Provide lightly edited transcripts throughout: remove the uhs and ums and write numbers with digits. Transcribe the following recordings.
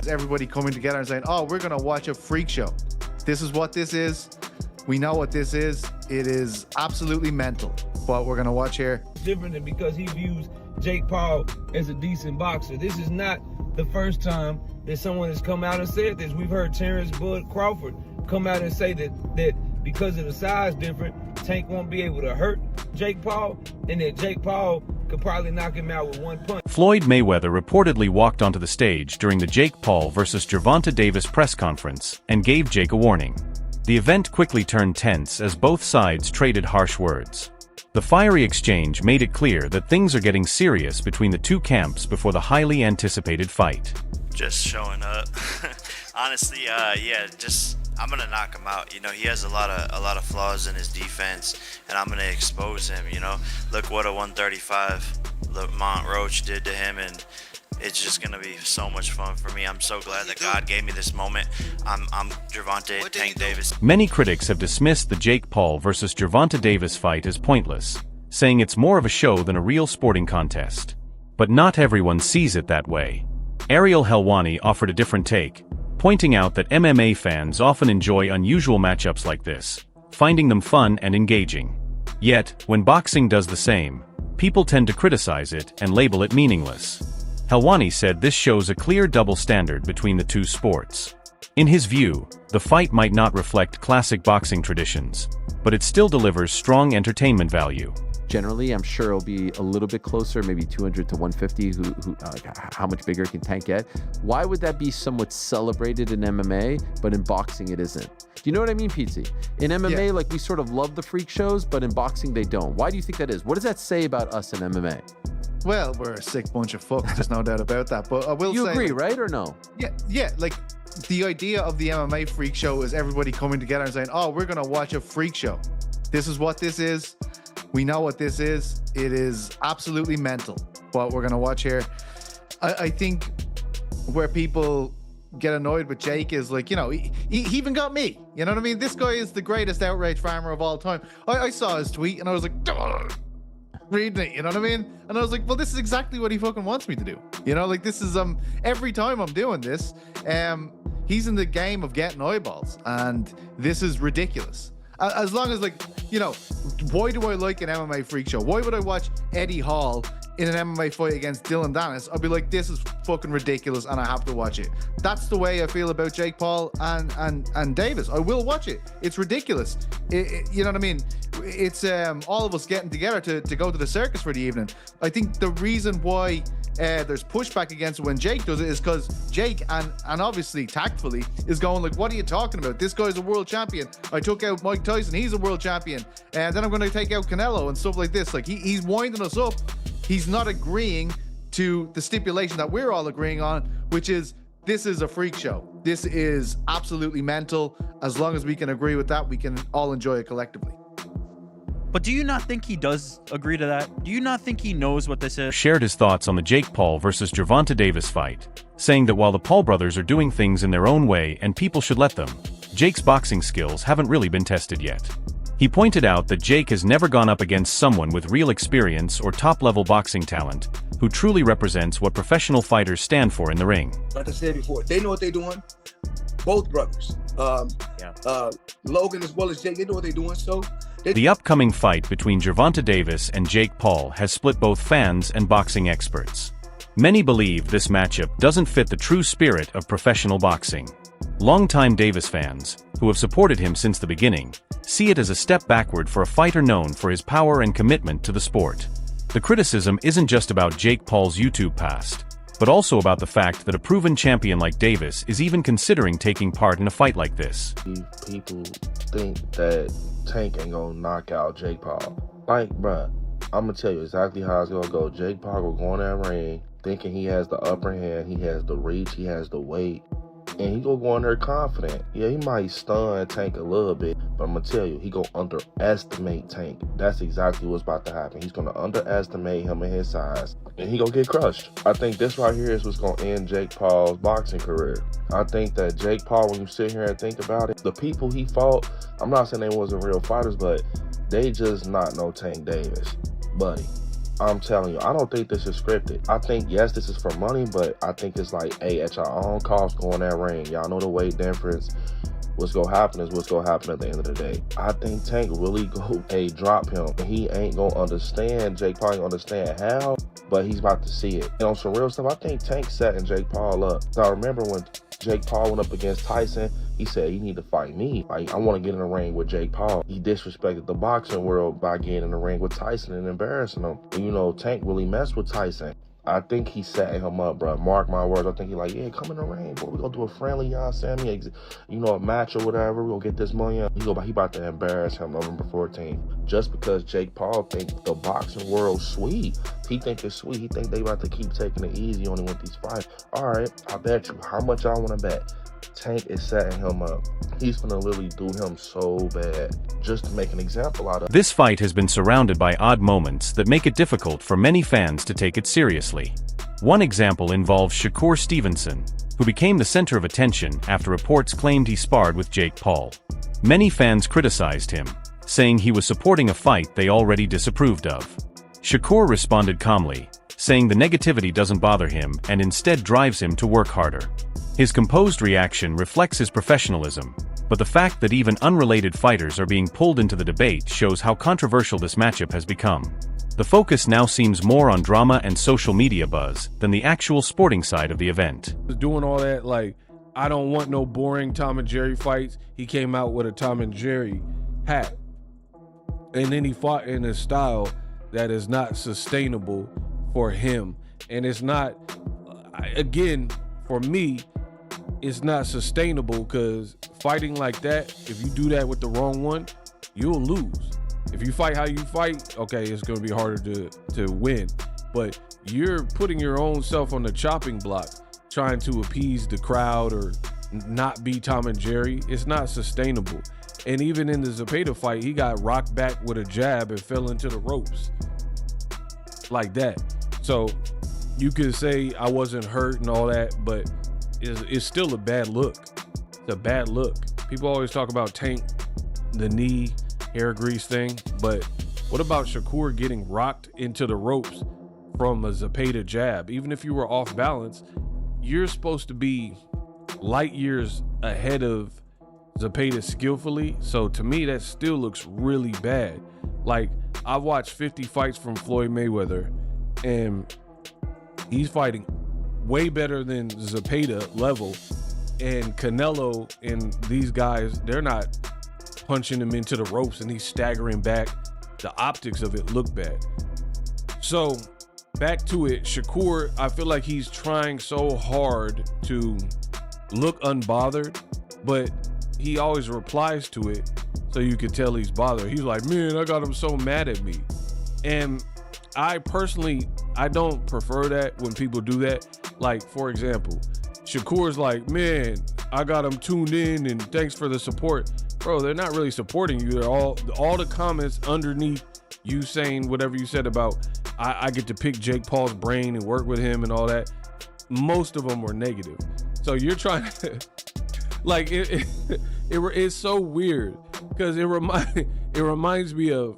Everybody coming together and saying, oh, we're going to watch a freak show. This is what this is. We know what this is. It is absolutely mental, what we're going to watch here. Different than because he views Jake Paul as a decent boxer. This is not the first time that someone has come out and said this. We've heard Terrence Bud Crawford come out and say that because of the size difference, Tank won't be able to hurt Jake Paul, and that Jake Paul could probably knock him out with one punch. Floyd Mayweather reportedly walked onto the stage during the Jake Paul versus Gervonta Davis press conference and gave Jake a warning. The event quickly turned tense as both sides traded harsh words. The fiery exchange made it clear that things are getting serious between the two camps before the highly anticipated fight. Just showing up. Honestly, I'm gonna knock him out. You know, he has a lot of flaws in his defense, and I'm gonna expose him. You know, look what a 135 Lamont Roach did to him, and it's just gonna be so much fun for me. I'm so glad that God gave me this moment. I'm Gervonta Tank Davis. Many critics have dismissed the Jake Paul versus Gervonta Davis fight as pointless, saying it's more of a show than a real sporting contest. But not everyone sees it that way. Ariel Helwani offered a different take, pointing out that MMA fans often enjoy unusual matchups like this, finding them fun and engaging. Yet, when boxing does the same, people tend to criticize it and label it meaningless. Helwani said this shows a clear double standard between the two sports. In his view, the fight might not reflect classic boxing traditions, but it still delivers strong entertainment value. Generally, I'm sure it'll be a little bit closer, maybe 200 to 150. How much bigger can Tank get? Why would that be somewhat celebrated in MMA, but in boxing it isn't? Do you know what I mean, Pete? In MMA, like, we sort of love the freak shows, but in boxing they don't. Why do you think that is? What does that say about us in MMA? Well, we're a sick bunch of fucks. There's no doubt about that. But I will say, you agree, right, or no? Yeah. Like, the idea of the MMA freak show is everybody coming together and saying, oh, we're going to watch a freak show. This is what this is. We know what this is. It is absolutely mental, what we're going to watch here. I think where people get annoyed with Jake is, like, you know, he even got me. You know what I mean? This guy is the greatest outrage farmer of all time. I saw his tweet and I was like, reading it, you know what I mean? And I was like, well, this is exactly what he fucking wants me to do. You know, like, this is, every time I'm doing this, he's in the game of getting eyeballs, and this is ridiculous. As long as, like, you know, why do I like an MMA freak show? Why would I watch Eddie Hall in an MMA fight against Dylan Dennis? I'd be like, this is fucking ridiculous, and I have to watch it. That's the way I feel about Jake Paul and Davis. I will watch it. It's ridiculous. You know what I mean? It's all of us getting together to go to the circus for the evening. I think the reason why there's pushback against it when Jake does it is because Jake, and obviously tactfully, is going like, what are you talking about? This guy's a world champion. I took out Mike Tyson. He's a world champion. And then I'm going to take out Canelo and stuff like this. Like, he's winding us up. He's not agreeing to the stipulation that we're all agreeing on, which is, this is a freak show. This is absolutely mental. As long as we can agree with that, we can all enjoy it collectively. But do you not think he does agree to that? Do you not think he knows what this is? Shared his thoughts on the Jake Paul versus Gervonta Davis fight, saying that while the Paul brothers are doing things in their own way and people should let them, Jake's boxing skills haven't really been tested yet. He pointed out that Jake has never gone up against someone with real experience or top-level boxing talent, who truly represents what professional fighters stand for in the ring. Like I said before, they know what they're doing. Both brothers. Logan as well as Jake, they know what they're doing, so... The upcoming fight between Gervonta Davis and Jake Paul has split both fans and boxing experts. Many believe this matchup doesn't fit the true spirit of professional boxing. Longtime Davis fans, who have supported him since the beginning, see it as a step backward for a fighter known for his power and commitment to the sport. The criticism isn't just about Jake Paul's YouTube past, but also about the fact that a proven champion like Davis is even considering taking part in a fight like this. People think that Tank ain't gonna knock out Jake Paul. Like, bruh, I'm gonna tell you exactly how it's gonna go. Jake Paul will go in that ring thinking he has the upper hand, he has the reach, he has the weight, and he gonna go in there confident. Yeah, he might stun Tank a little bit, but I'm gonna tell you, he gonna underestimate Tank. That's exactly what's about to happen. He's gonna underestimate him and his size, and he gonna get crushed. I think this right here is what's gonna end Jake Paul's boxing career. I think that Jake Paul, when you sit here and think about it, the people he fought, I'm not saying they wasn't real fighters, but they just not no Tank Davis, buddy. I'm telling you, I don't think this is scripted. I think, yes, this is for money, but I think it's like, hey, at your own cost, go in that ring. Y'all know the weight difference. What's gonna happen is what's gonna happen at the end of the day. I think Tank really go, hey, drop him. He ain't gonna understand. Jake Paul ain't gonna understand how, but he's about to see it. And on some real stuff, I think Tank setting Jake Paul up. So I remember when Jake Paul went up against Tyson, he said, you need to fight me. Like, I want to get in the ring with Jake Paul. He disrespected the boxing world by getting in the ring with Tyson and embarrassing him. And, you know, Tank really messed with Tyson. I think he's setting him up, bro. Mark my words. I think he's like, yeah, come in the ring, boy. We gonna do a friendly, you know what I'm saying? You know, a match or whatever. We gonna get this money. He about to embarrass him November 14th. Just because Jake Paul think the boxing world's sweet. He think it's sweet. He think they about to keep taking it easy on him with these fights. All right, I bet you. How much y'all want to bet? Tank is setting him up. He's gonna literally do him so bad just to make an example out of. This fight has been surrounded by odd moments that make it difficult for many fans to take it seriously. One example involves Shakur Stevenson, who became the center of attention after reports claimed he sparred with Jake Paul. Many fans criticized him, saying he was supporting a fight they already disapproved of. Shakur responded calmly, saying the negativity doesn't bother him and instead drives him to work harder. His composed reaction reflects his professionalism, but the fact that even unrelated fighters are being pulled into the debate shows how controversial this matchup has become. The focus now seems more on drama and social media buzz than the actual sporting side of the event. Doing all that, like, I don't want no boring Tom and Jerry fights. He came out with a Tom and Jerry hat. And then he fought in a style that is not sustainable for him. And it's not, again, for me, it's not sustainable because fighting like that, if you do that with the wrong one, you'll lose. If you fight how you fight, okay, it's going to be harder to win. But you're putting your own self on the chopping block, trying to appease the crowd or not be Tom and Jerry. It's not sustainable. And even in the Zepeda fight, he got rocked back with a jab and fell into the ropes like that. So you could say I wasn't hurt and all that, but it's still a bad look. It's a bad look. People always talk about Tank, the knee, hair grease thing, but what about Shakur getting rocked into the ropes from a Zepeda jab? Even if you were off balance, you're supposed to be light years ahead of Zepeda skillfully. So to me, that still looks really bad. Like, I've watched 50 fights from Floyd Mayweather, and he's fighting way better than Zepeda level, and Canelo and these guys, they're not punching him into the ropes and he's staggering back. The optics of it look bad. So back to it, Shakur, I feel like he's trying so hard to look unbothered, but he always replies to it so you can tell he's bothered. He's like, man, I got him so mad at me. And I personally, I don't prefer that when people do that. Like, for example, Shakur's like, man, I got him tuned in and thanks for the support. Bro, they're not really supporting you. They're all the comments underneath you saying whatever you said about, I get to pick Jake Paul's brain and work with him and all that. Most of them were negative. So you're trying to, like, it's so weird because it reminds me of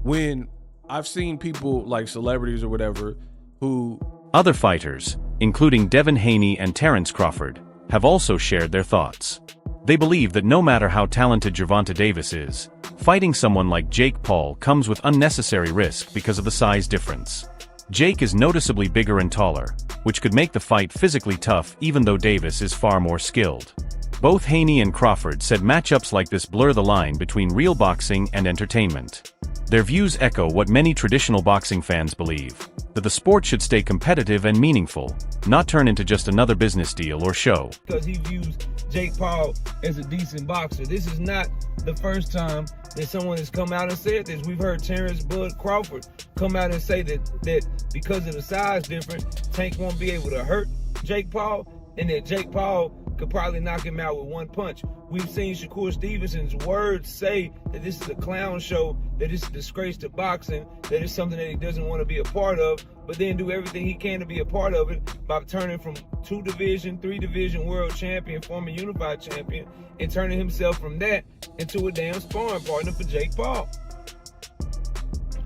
when I've seen people like celebrities or whatever who... Other fighters, including Devin Haney and Terence Crawford, have also shared their thoughts. They believe that no matter how talented Gervonta Davis is, fighting someone like Jake Paul comes with unnecessary risk because of the size difference. Jake is noticeably bigger and taller, which could make the fight physically tough even though Davis is far more skilled. Both Haney and Crawford said matchups like this blur the line between real boxing and entertainment. Their views echo what many traditional boxing fans believe, that the sport should stay competitive and meaningful, not turn into just another business deal or show. Because he views Jake Paul as a decent boxer. This is not the first time that someone has come out and said this. We've heard Terence Crawford come out and say that because of the size difference, Tank won't be able to hurt Jake Paul, and that Jake Paul could probably knock him out with one punch. We've seen Shakur Stevenson's words say that this is a clown show, that it's a disgrace to boxing, that it's something that he doesn't want to be a part of, but then do everything he can to be a part of it by turning from 2-division, 3-division world champion, former unified champion, and turning himself from that into a damn sparring partner for Jake Paul.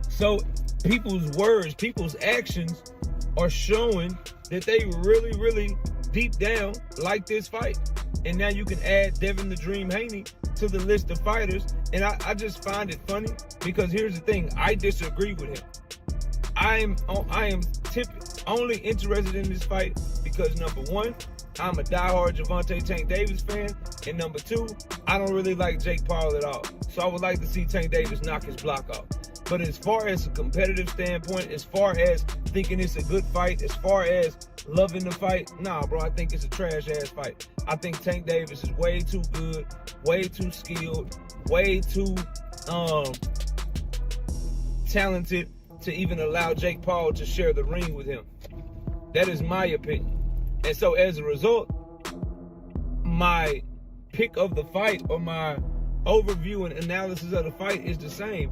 So people's words, people's actions are showing that they really, really deep down like this fight. And now you can add Devin the Dream Haney to the list of fighters. And I just find it funny because here's the thing, I disagree with him. I am only interested in this fight because number one, I'm a diehard Gervonta Tank Davis fan, and number two, I don't really like Jake Paul at all. So I would like to see Tank Davis knock his block off. But as far as a competitive standpoint, as far as thinking it's a good fight, as far as loving the fight, nah, bro, I think it's a trash-ass fight. I think Tank Davis is way too good, way too skilled, way too talented to even allow Jake Paul to share the ring with him. That is my opinion. And so as a result, my pick of the fight or my overview and analysis of the fight is the same.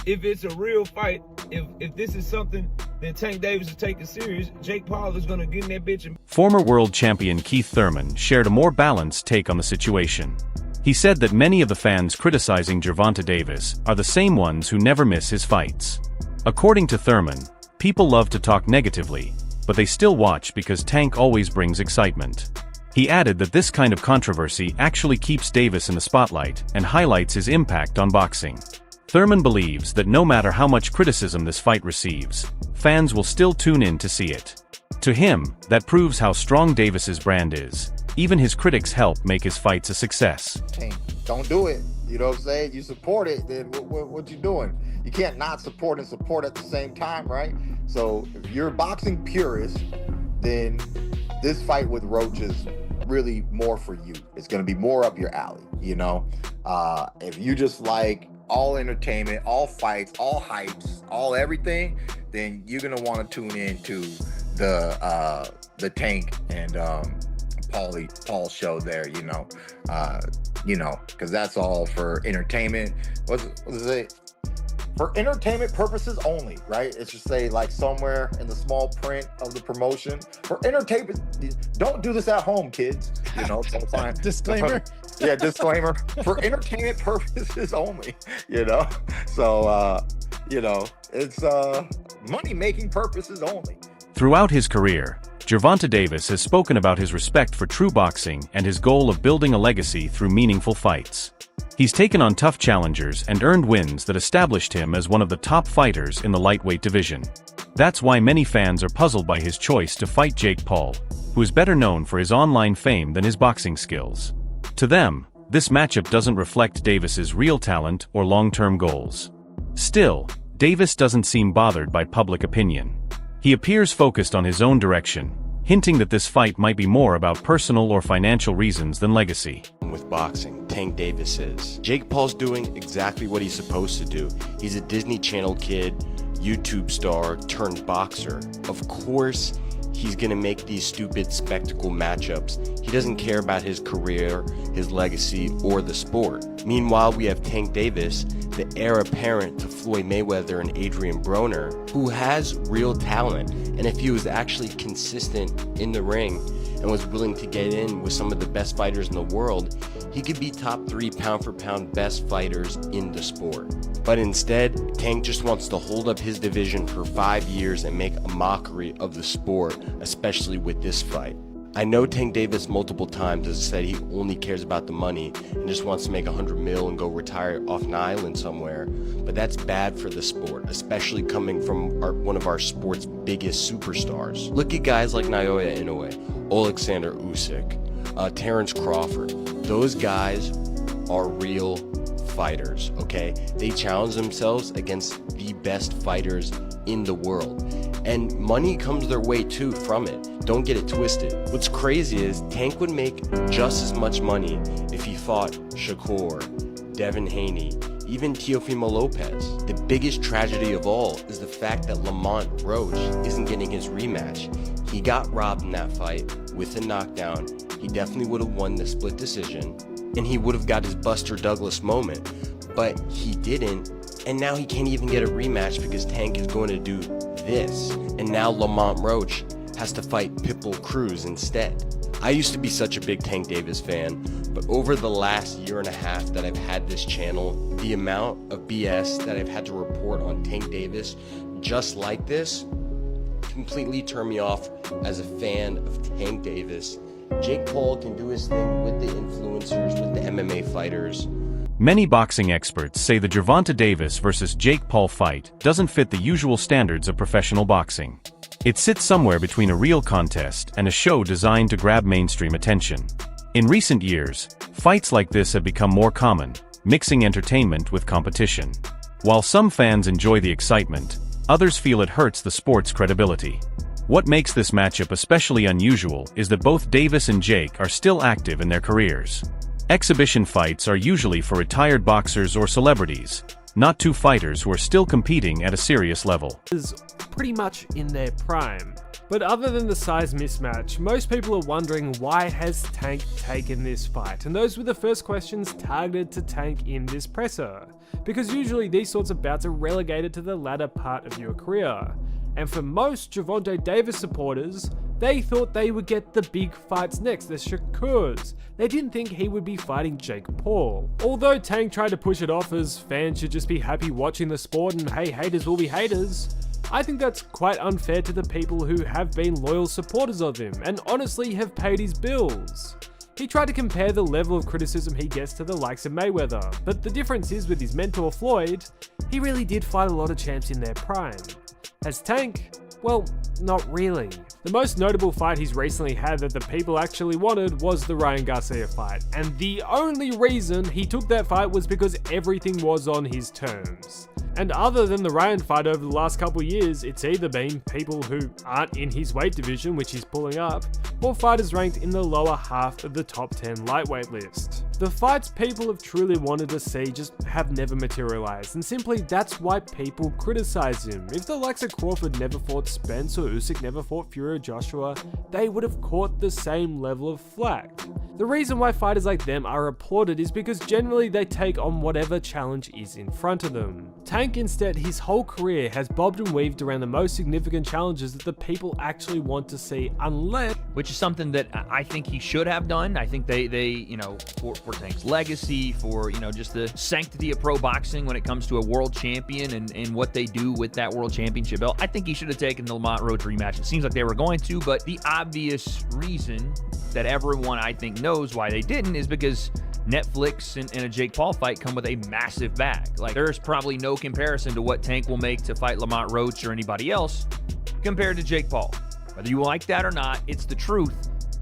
If it's a real fight, if this is something that Tank Davis is taking serious, Jake Paul is going to get in that bitch. Former world champion Keith Thurman shared a more balanced take on the situation. He said that many of the fans criticizing Gervonta Davis are the same ones who never miss his fights. According to Thurman, people love to talk negatively, but they still watch because Tank always brings excitement. He added that this kind of controversy actually keeps Davis in the spotlight and highlights his impact on boxing. Thurman believes that no matter how much criticism this fight receives, fans will still tune in to see it. To him, that proves how strong Davis's brand is. Even his critics help make his fights a success. Hey, don't do it. You know what I'm saying? You support it, then what you doing? You can't not support and support at the same time, right? So if you're a boxing purist, then this fight with Roach is really more for you. It's going to be more up your alley, you know? If you just like all entertainment, all fights, all hypes, all everything, then you're going to want to tune in to the Tank and Paul show there, you know, because that's all for entertainment. What is it? For entertainment purposes only, right? It's just say like somewhere in the small print of the promotion. For entertainment, don't do this at home, kids. You know, so fine. Disclaimer. Yeah, disclaimer. For entertainment purposes only, you know. So, you know, it's money-making purposes only. Throughout his career, Gervonta Davis has spoken about his respect for true boxing and his goal of building a legacy through meaningful fights. He's taken on tough challengers and earned wins that established him as one of the top fighters in the lightweight division. That's why many fans are puzzled by his choice to fight Jake Paul, who is better known for his online fame than his boxing skills. To them, this matchup doesn't reflect Davis's real talent or long-term goals. Still, Davis doesn't seem bothered by public opinion. He appears focused on his own direction, hinting that this fight might be more about personal or financial reasons than legacy. With boxing, Tank Davis is. Jake Paul's doing exactly what he's supposed to do. He's a Disney Channel kid, YouTube star turned boxer. Of course, he's gonna make these stupid spectacle matchups. He doesn't care about his career, his legacy, or the sport. Meanwhile, we have Tank Davis, the heir apparent to Floyd Mayweather and Adrian Broner, who has real talent. And if he was actually consistent in the ring and was willing to get in with some of the best fighters in the world, he could be top 3 pound-for-pound best fighters in the sport. But instead, Tank just wants to hold up his division for 5 years and make a mockery of the sport, especially with this fight. I know Tank Davis multiple times has said he only cares about the money and just wants to make $100 million and go retire off an island somewhere, but that's bad for the sport, especially coming from one of our sport's biggest superstars. Look at guys like Naoya Inoue, Alexander Usyk, Terrence Crawford. Those guys are real fighters, okay? They challenge themselves against the best fighters in the world. And money comes their way too from it. Don't get it twisted. What's crazy is Tank would make just as much money if he fought Shakur, Devin Haney, even Teofimo Lopez. The biggest tragedy of all is the fact that Lamont Roach isn't getting his rematch. He got robbed in that fight with a knockdown. he definitely would have won the split decision, and he would have got his Buster Douglas moment, but he didn't, and now he can't even get a rematch because Tank is going to do this, and now Lamont Roach has to fight Pitbull Cruz instead. I used to be such a big Tank Davis fan, but over the last year and a half that I've had this channel, the amount of BS that I've had to report on Tank Davis just like this completely turned me off as a fan of Tank Davis. Jake Paul can do his thing with the influencers, with the MMA fighters. Many boxing experts say the Gervonta Davis versus Jake Paul fight doesn't fit the usual standards of professional boxing. It sits somewhere between a real contest and a show designed to grab mainstream attention. In recent years, fights like this have become more common, mixing entertainment with competition. While some fans enjoy the excitement, others feel it hurts the sport's credibility. What makes this matchup especially unusual is that both Davis and Jake are still active in their careers. Exhibition fights are usually for retired boxers or celebrities, not two fighters who are still competing at a serious level. Is pretty much in their prime. But other than the size mismatch, most people are wondering why has Tank taken this fight, and those were the first questions targeted to Tank in this presser. Because usually these sorts of bouts are relegated to the latter part of your career. And for most Gervonta Davis supporters, they thought they would get the big fights next, the Shakurs. They didn't think he would be fighting Jake Paul. Although Tank tried to push it off as fans should just be happy watching the sport and hey, haters will be haters, I think that's quite unfair to the people who have been loyal supporters of him and honestly have paid his bills. He tried to compare the level of criticism he gets to the likes of Mayweather, but the difference is with his mentor Floyd, he really did fight a lot of champs in their prime. As Tank, well, not really. The most notable fight he's recently had that the people actually wanted was the Ryan Garcia fight, and the only reason he took that fight was because everything was on his terms. And other than the Ryan fight over the last couple years, it's either been people who aren't in his weight division, which he's pulling up, or fighters ranked in the lower half of the top 10 lightweight list. The fights people have truly wanted to see just have never materialized, and simply that's why people criticize him. If the likes of Crawford never fought Spence or Usyk never fought Fury or Joshua, they would have caught the same level of flack. The reason why fighters like them are applauded is because generally they take on whatever challenge is in front of them. Tank instead, his whole career has bobbed and weaved around the most significant challenges that the people actually want to see, unless... Which is something that I think he should have done. I think they you know, for Tank's legacy, for, you know, just the sanctity of pro boxing when it comes to a world champion and what they do with that world championship belt, I think he should have taken the Lamont Roach rematch. It seems like they were going to, but the obvious reason that everyone, I think, knows why they didn't is because Netflix and a Jake Paul fight come with a massive bag. Like, there's probably no comparison to what Tank will make to fight Lamont Roach or anybody else compared to Jake Paul. Whether you like that or not, it's the truth.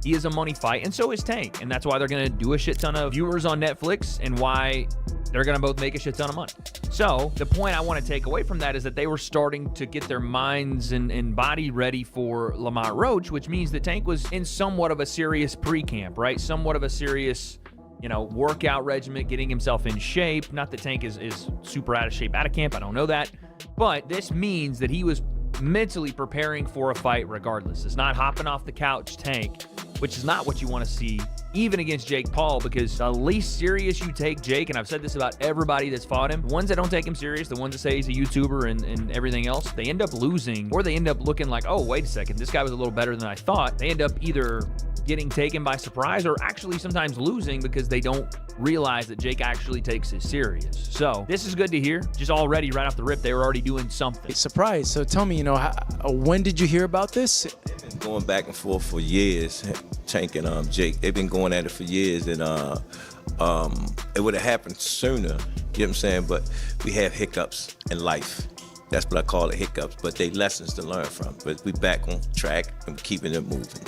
He is a money fight, and so is Tank. And that's why they're going to do a shit ton of viewers on Netflix and why they're going to both make a shit ton of money. So the point I want to take away from that is that they were starting to get their minds and body ready for Lamont Roach, which means that Tank was in somewhat of a serious pre-camp, right? Somewhat of a serious, you know, workout regimen, getting himself in shape. Not that Tank is super out of shape out of camp. I don't know that. But this means that he was mentally preparing for a fight regardless. It's not hopping off the couch Tank, which is not what you want to see even against Jake Paul, because the least serious you take Jake, and I've said this about everybody that's fought him, the ones that don't take him serious, the ones that say he's a YouTuber and everything else, they end up losing, or they end up looking like, oh, wait a second, this guy was a little better than I thought. They end up either getting taken by surprise or actually sometimes losing because they don't realize that Jake actually takes it serious. So this is good to hear. Just already right off the rip, they were already doing something. Surprise. So tell me, you know, when did you hear about this? They've been going back and forth for years, Tank and Jake. They've been going at it for years, and it would have happened sooner, you know what I'm saying? But we have hiccups in life. That's what I call it, hiccups, but they lessons to learn from. But we back on track and keeping it moving.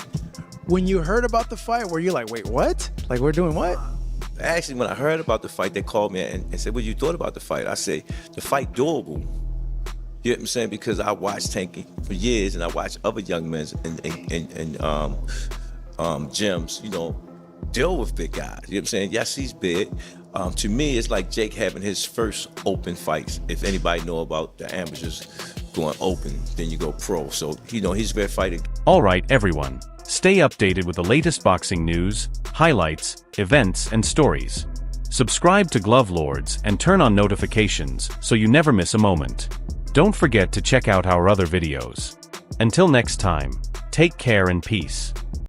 When you heard about the fight, were you like, wait, what? Like, we're doing what? Actually, when I heard about the fight, they called me and said, what you thought about the fight? I said, the fight doable. You know what I'm saying? Because I watched Tank for years, and I watched other young men and gyms, you know, deal with big guys. You know what I'm saying? Yes, he's big. To me, it's like Jake having his first open fights. If anybody know about the amateurs going open, then you go pro. So, you know, he's a great fighter. All right, everyone. Stay updated with the latest boxing news, highlights, events, and stories. Subscribe to Glove Lords and turn on notifications so you never miss a moment. Don't forget to check out our other videos. Until next time, take care and peace.